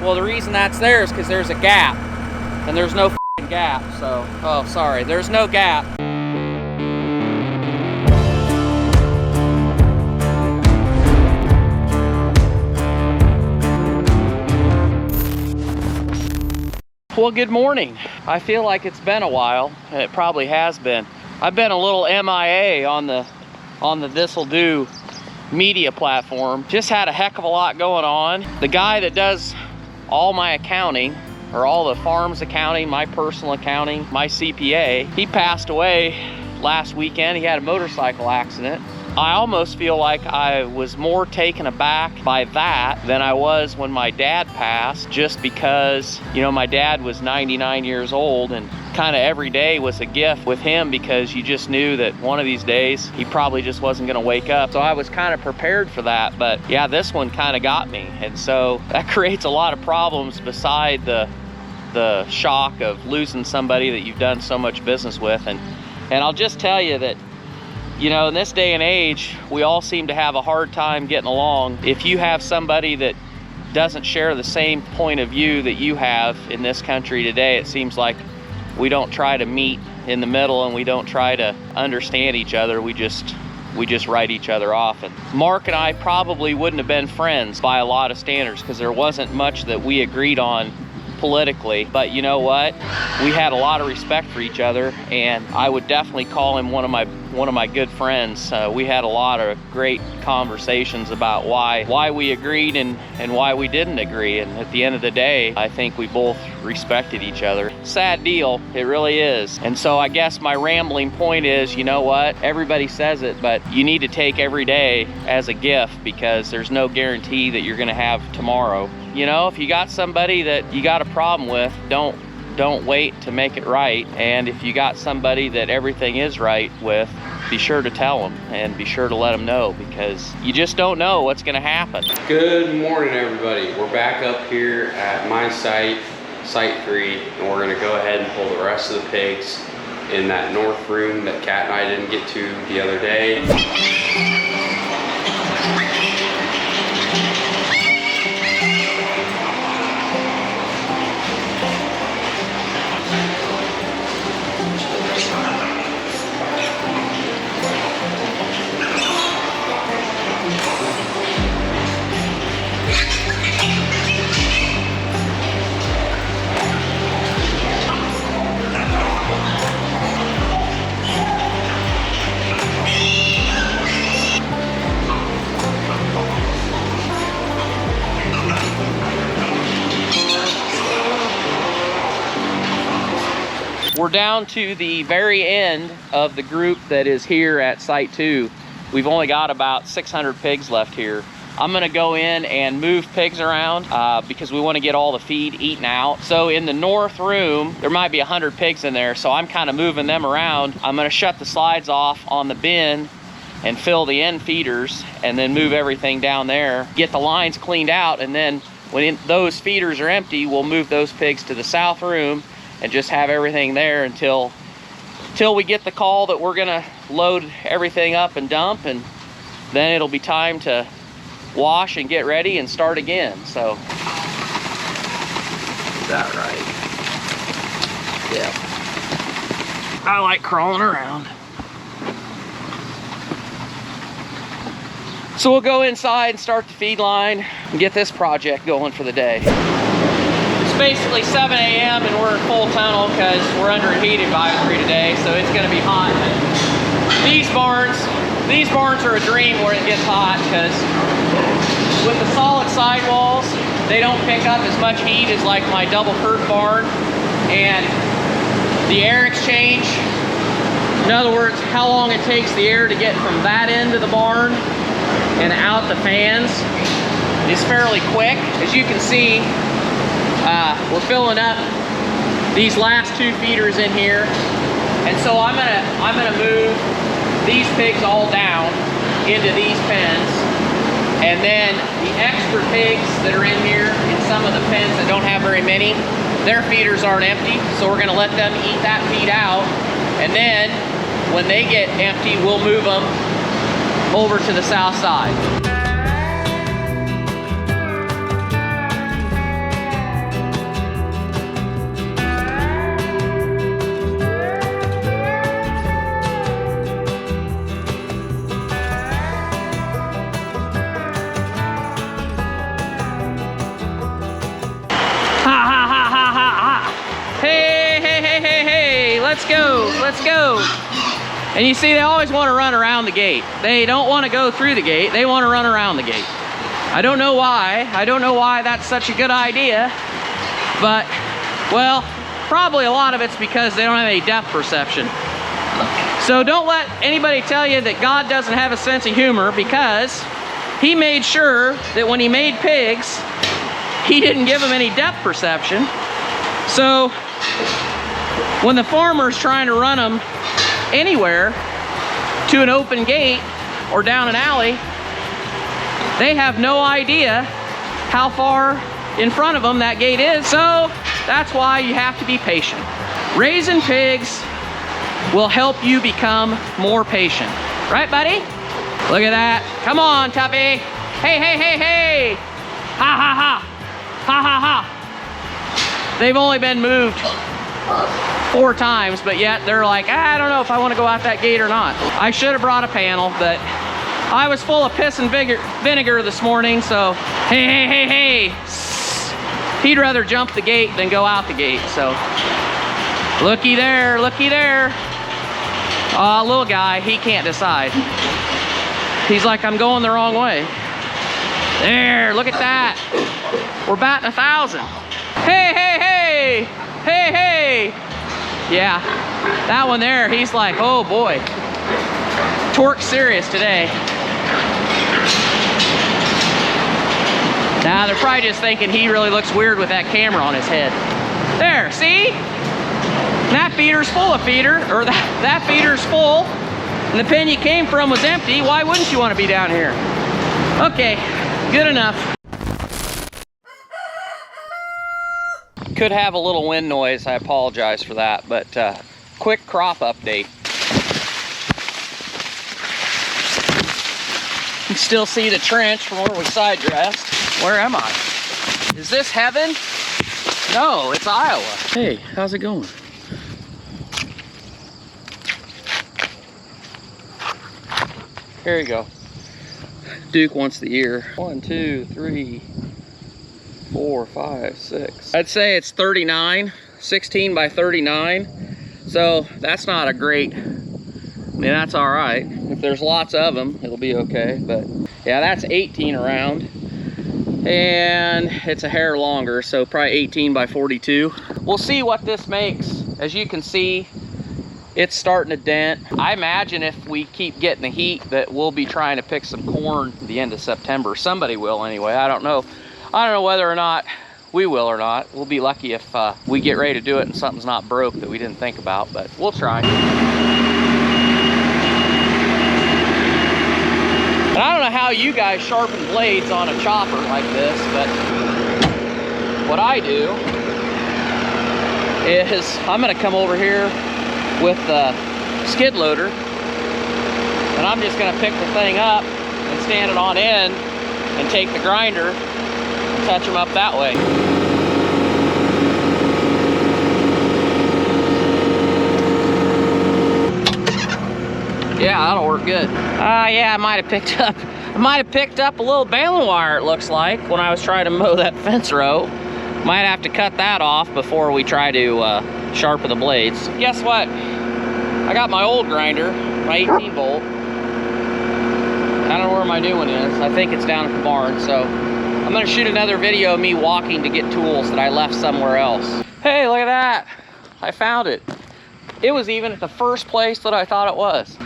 Well, the reason that's there is because there's a gap, and there's no f***ing gap, so, oh, sorry, there's no gap. Well, good morning. I feel like it's been a while, and it probably has been. I've been a little MIA on the This'll Do media platform. Just had a heck of a lot going on. The guy that does all my accounting, or all the farm's accounting, my personal accounting, my CPA, he passed away last weekend. He had a motorcycle accident. I almost feel like I was more taken aback by that than I was when my dad passed, just because, you know, my dad was 99 years old, and kind of every day was a gift with him, because you just knew that one of these days he probably just wasn't going to wake up. So I was kind of prepared for that. But yeah, this one kind of got me, and so that creates a lot of problems beside the shock of losing somebody that you've done so much business with. And I'll just tell you that, you know, in this day and age, we all seem to have a hard time getting along. If you have somebody that doesn't share the same point of view that you have in this country today, it seems like we don't try to meet in the middle, and we don't try to understand each other. We just write each other off. And Mark and I probably wouldn't have been friends by a lot of standards, because there wasn't much that we agreed on politically. But you know what? We had a lot of respect for each other, and I would definitely call him one of my good friends. We had a lot of great conversations about why we agreed and why we didn't agree. And at the end of the day, I think we both respected each other. Sad deal, it really is. And so I guess my rambling point is, you know what? Everybody says it, but you need to take every day as a gift, because there's no guarantee that you're gonna have tomorrow. You know, if you got somebody that you got a problem with, don't wait to make it right. And if you got somebody that everything is right with, be sure to tell them, and be sure to let them know, because you just don't know what's going to happen. Good morning, everybody. We're back up here at my site, Site 3, and we're going to go ahead and pull the rest of the pigs in that north room that Kat and I didn't get to the other day. We're down to the very end of the group that is here at Site 2. We've only got about 600 pigs left here. I'm gonna go in and move pigs around because we wanna get all the feed eaten out. So in the north room, there might be 100 pigs in there, so I'm kind of moving them around. I'm gonna shut the slides off on the bin and fill the end feeders, and then move everything down there, get the lines cleaned out, and then when those feeders are empty, we'll move those pigs to the south room and just have everything there until we get the call that we're gonna load everything up and dump, and then it'll be time to wash and get ready and start again. So, is that right? Yeah. I like crawling around. So we'll go inside and start the feed line and get this project going for the day. Basically 7 a.m. and we're in full tunnel because we're under a heat advisory today, so it's going to be hot. These barns are a dream where it gets hot, because with the solid sidewalls, they don't pick up as much heat as like my double curb barn. And the air exchange, in other words, how long it takes the air to get from that end of the barn and out the fans, is fairly quick. As you can see, we're filling up these last 2 feeders in here, and so I'm gonna move these pigs all down into these pens, and then the extra pigs that are in here in some of the pens that don't have very many, their feeders aren't empty, so we're gonna let them eat that feed out, and then when they get empty, we'll move them over to the south side. let's go, let's go. And you see, they always want to run around the gate. They don't want to go through the gate. They want to run around the gate. I don't know why. I don't know why that's such a good idea. But, well, probably a lot of it's because they don't have any depth perception. So don't let anybody tell you that God doesn't have a sense of humor, because he made sure that when he made pigs, he didn't give them any depth perception. So when the farmer's trying to run them anywhere to an open gate or down an alley, they have no idea how far in front of them that gate is. So that's why you have to be patient. Raising pigs will help you become more patient. Right, buddy? Look at that. Come on, Tuppy. Hey, hey, hey, hey. Ha, ha, ha. Ha, ha, ha. They've only been moved 4 times, but yet they're like, I don't know if I want to go out that gate or not. I should have brought a panel, but I was full of piss and vinegar this morning, so hey, hey, hey, hey. He'd rather jump the gate than go out the gate, so looky there, looky there. Little guy, he can't decide. He's like, I'm going the wrong way. There, look at that. We're batting 1,000. Hey, hey, hey, hey, hey. Yeah, that one there, he's like, oh boy. Torque's serious today. Now, they're probably just thinking he really looks weird with that camera on his head. There, see? That feeder's full of feeder, or that feeder's full, and the pen you came from was empty. Why wouldn't you want to be down here? Okay, good enough. Could have a little wind noise, I apologize for that, but quick crop update. You can still see the trench from where we side dressed. Where am I? Is this heaven? No, it's Iowa. Hey, how's it going? Here you go. Duke wants the ear. 1, 2, 3, 4, 5, 6. I'd say it's 39, 16 by 39. So that's not a great, I mean, that's all right. If there's lots of them, it'll be okay. But yeah, that's 18 around. And it's a hair longer, so probably 18 by 42. We'll see what this makes. As you can see, it's starting to dent. I imagine if we keep getting the heat that we'll be trying to pick some corn at the end of September. Somebody will anyway. I don't know whether or not we will or not. We'll be lucky if we get ready to do it and something's not broke that we didn't think about, but we'll try. And I don't know how you guys sharpen blades on a chopper like this, but what I do is I'm gonna come over here with the skid loader, and I'm just gonna pick the thing up and stand it on end and take the grinder and touch them up that way. Yeah, that'll work good. Yeah, I might have picked up a little baling wire, it looks like, when I was trying to mow that fence row. Might have to cut that off before we try to sharpen the blades. Guess what? I got my old grinder, my 18 volt. I don't know where my new one is. I think it's down at the barn, so I'm gonna shoot another video of me walking to get tools that I left somewhere else. Hey, look at that. I found it. It was even at the first place that I thought it was.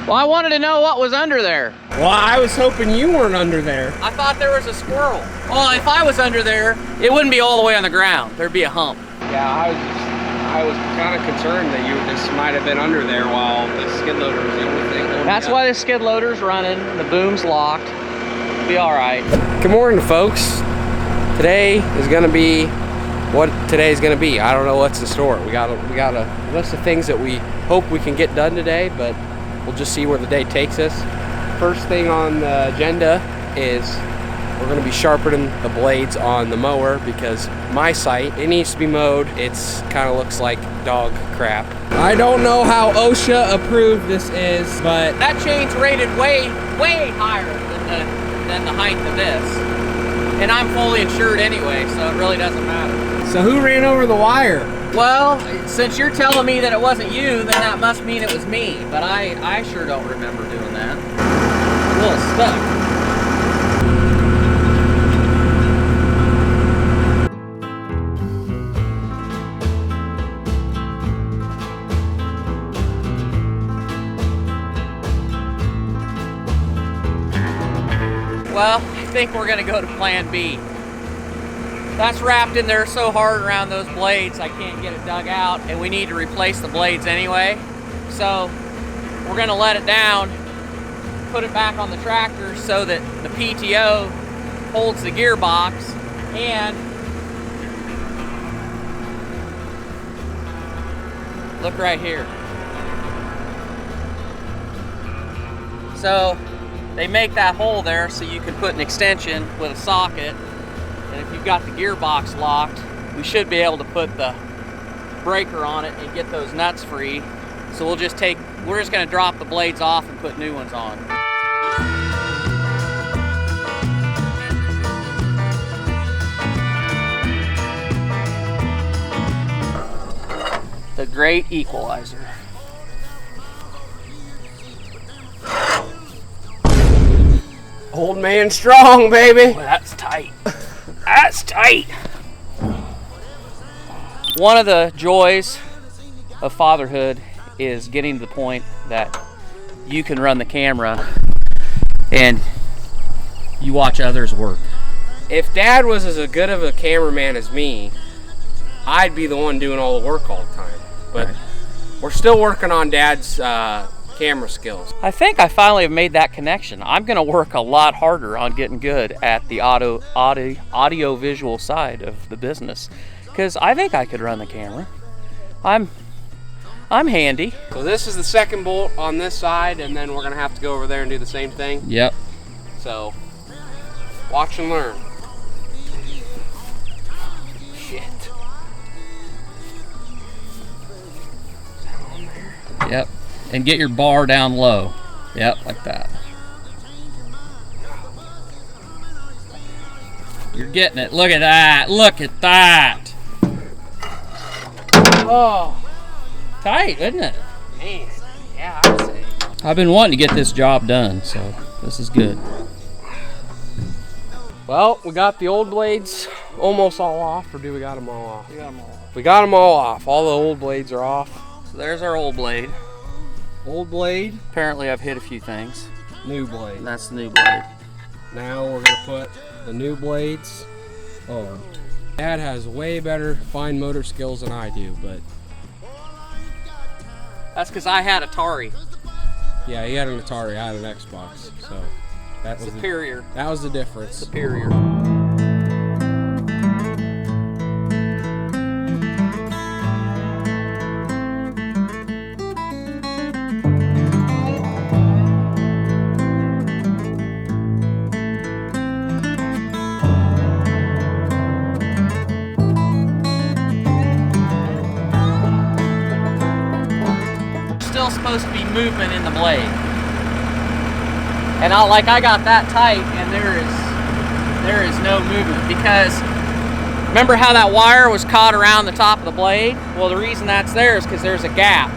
Well, I wanted to know what was under there. Well, I was hoping you weren't under there. I thought there was a squirrel. Well, if I was under there, it wouldn't be all the way on the ground. There'd be a hump. Yeah, I was kind of concerned that this might have been under there while the skid loader was the only thing going. That's why the skid loader's running. The boom's locked. It'll be all right. Good morning, folks. Today is gonna be what today's gonna be. I don't know what's in store. We got a list of things that we hope we can get done today, but we'll just see where the day takes us. First thing on the agenda is we're going to be sharpening the blades on the mower, because my site, it needs to be mowed. It's kind of looks like dog crap. I don't know how OSHA approved this is, but that chain's rated way higher than the height of this. And I'm fully insured anyway, so it really doesn't matter. So who ran over the wire? Well, since you're telling me that it wasn't you, then that must mean it was me. But I sure don't remember doing that. I'm a little stuck. Well, I think we're gonna go to plan B. That's wrapped in there so hard around those blades, I can't get it dug out, and we need to replace the blades anyway. So we're gonna let it down, put it back on the tractor so that the PTO holds the gearbox, and look right here. So they make that hole there so you can put an extension with a socket, and if you've got the gearbox locked, we should be able to put the breaker on it and get those nuts free. So we're just gonna drop the blades off and put new ones on. The great equalizer. Old man strong, baby. Well, that's tight. That's tight. One of the joys of fatherhood is getting to the point that you can run the camera and you watch others work. If Dad was as good of a cameraman as me, I'd be the one doing all the work all the time. But Right. We're still working on Dad's camera skills. I think I finally have made that connection. I'm going to work a lot harder on getting good at the audio visual side of the business, because I think I could run the camera. I'm handy. So this is the second bolt on this side, and then we're gonna have to go over there and do the same thing. Yep. So watch and learn. Shit. Yep. And get your bar down low. Yep, like that. You're getting it. Look at that. Look at that. Oh, Tight, isn't it? man. Yeah, I'd say. I've been wanting to get this job done, so this is good. Well, we got the old blades almost all off, or do we got them all off? We got them all off. We got them all off. All the old blades are off. So there's our old blade. Old blade, Apparently I've hit a few things. new blade. And that's the new blade. Now we're gonna put the new blades on. Dad has way better fine motor skills than I do, but That's because I had Atari. yeah, he had an Atari, I had an Xbox, so that was Superior. that was the difference. Superior. Still supposed to be movement in the blade. And I got that tight, and there is no movement, because remember how that wire was caught around the top of the blade? Well, the reason that's there is because there's a gap,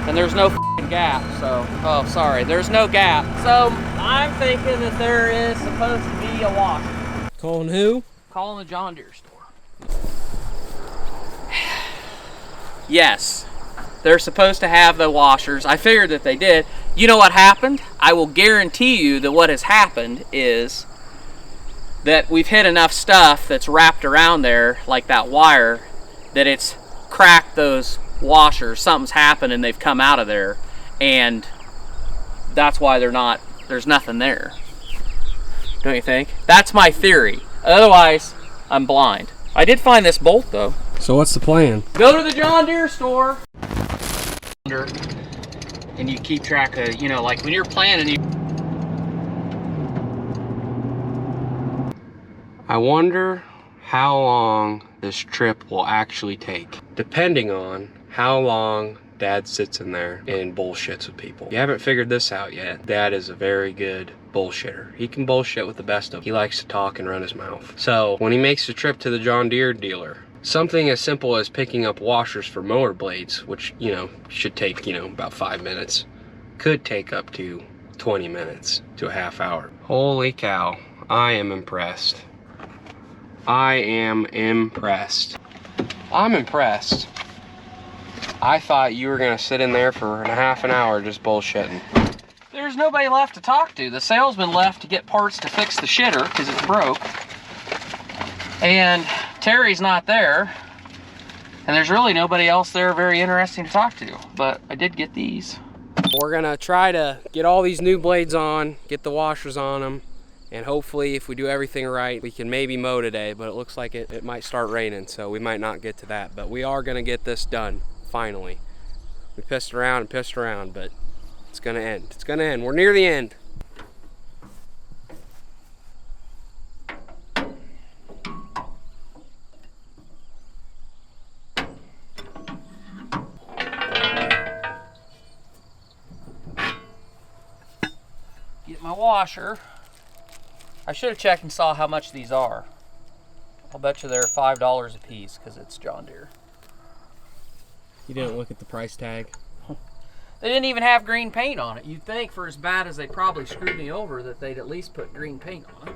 and there's no f***ing gap. So, oh, sorry, there's no gap. So I'm thinking that there is supposed to be a washer. Calling who? Calling the John Deere store. Yes. They're supposed to have the washers. I figured that they did. You know what happened? I will guarantee you that what has happened is that we've hit enough stuff that's wrapped around there, like that wire, that it's cracked those washers. Something's happened and they've come out of there. And that's why there's nothing there. Don't you think? That's my theory. Otherwise, I'm blind. I did find this bolt though. So what's the plan? Go to the John Deere store. And you keep track of, like when you're planning, I wonder how long this trip will actually take, depending on how long Dad sits in there and bullshits with people. If you haven't figured this out yet, Dad is a very good bullshitter. He can bullshit with the best of them. He likes to talk and run his mouth. So when he makes the trip to the John Deere dealer, something as simple as picking up washers for mower blades, which, you know, should take, you know, about 5 minutes, could take up to 20 minutes to a half hour. Holy cow, I am impressed. I am impressed. I'm impressed. I thought you were gonna sit in there for a half an hour just bullshitting. There's nobody left to talk to. The salesman left to get parts to fix the shitter because it's broke. And Terry's not there. And there's really nobody else there very interesting to talk to. But I did get these. We're gonna try to get all these new blades on, get the washers on them, and hopefully if we do everything right, we can maybe mow today, but it looks like it might start raining, so we might not get to that. But we are gonna get this done, finally. We pissed around and pissed around, but it's gonna end. It's gonna end. We're near the end. Get my washer. I should have checked and saw how much these are. I'll bet you they're $5 a piece because it's John Deere. You didn't look at the price tag? They didn't even have green paint on it. You'd think for as bad as they probably screwed me over that they'd at least put green paint on it.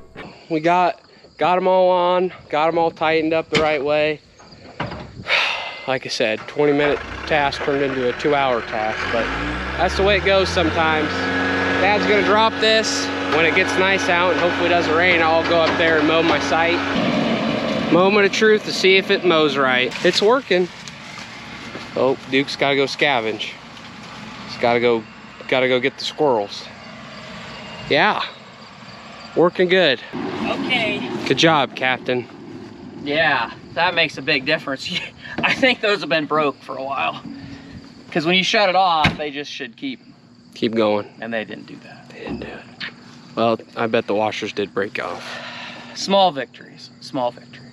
We got them all on, got them all tightened up the right way. Like I said, 20-minute task turned into a 2-hour task, but that's the way it goes sometimes. Dad's gonna drop this. When it gets nice out and hopefully it doesn't rain, I'll go up there and mow my site. Moment of truth to see if it mows right. It's working. Oh, Duke's gotta go scavenge. He's gotta go get the squirrels. Yeah, working good. Okay. Good job, Captain. Yeah, that makes a big difference. I think those have been broke for a while. Because when you shut it off, they just should keep going. And they didn't do that. They didn't do it. Well, I bet the washers did break off. Small victories, small victories.